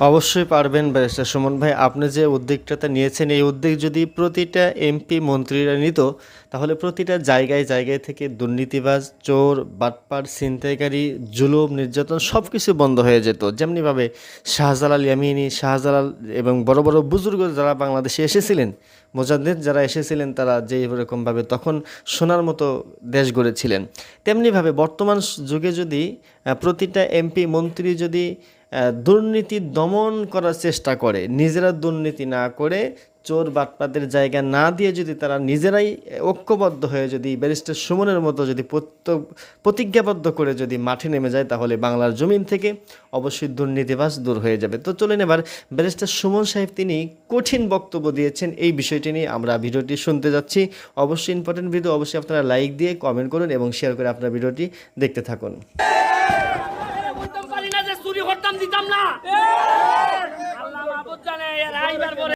অবশ্যই পারবেন ব্যারিস্টার সুমন ভাই। আপনি যে উদ্যোগটা নিয়েছেন, এই উদ্যোগ যদি প্রতিটা এমপি মন্ত্রীরা নিত, তাহলে প্রতিটা জায়গায় জায়গায় থেকে দুর্নীতিবাজ, চোর, বাটপার, ছিনতাইকারী, জুলুম, নির্যাতন সব কিছু বন্ধ হয়ে যেত। যেমনিভাবে শাহজালাল ইয়ামিনী, শাহজালাল এবং বড় বড় বুজুর্গ যারা বাংলাদেশে এসেছিলেন, মোজাদ্দেদ যারা এসেছিলেন, তারা যেই রকমভাবে তখন সোনার মতো দেশ গড়েছিলেন, তেমনিভাবে বর্তমান যুগে যদি প্রতিটা এমপি মন্ত্রী যদি দুর্নীতি দমন করার চেষ্টা করে, নিজেরা দুর্নীতি না করে চোর বাটপাদের জায়গা না দিয়ে যদি তারা নিজেরাই ঐক্যবদ্ধ হয়ে যদি ব্যারিস্টার সুমনের মতো যদি প্রতিজ্ঞাবদ্ধ করে যদি মাঠে নেমে যায়, তাহলে বাংলার জমিন থেকে অবশ্যই দুর্নীতিবাজ দূর হয়ে যাবে। তো চলেন এবার ব্যারিস্টার সুমন সাহেব তিনি কঠিন বক্তব্য দিয়েছেন, এই বিষয়টি নিয়ে আমরা ভিডিওটি শুনতে যাচ্ছি। অবশ্যই ইম্পর্টেন্ট ভিডিও, অবশ্যই আপনারা লাইক দিয়ে কমেন্ট করুন এবং শেয়ার করে আপনারা ভিডিওটি দেখতে থাকুন। দিতাম না, আল্লাহ মাহবুব জানে এর আইবার পরে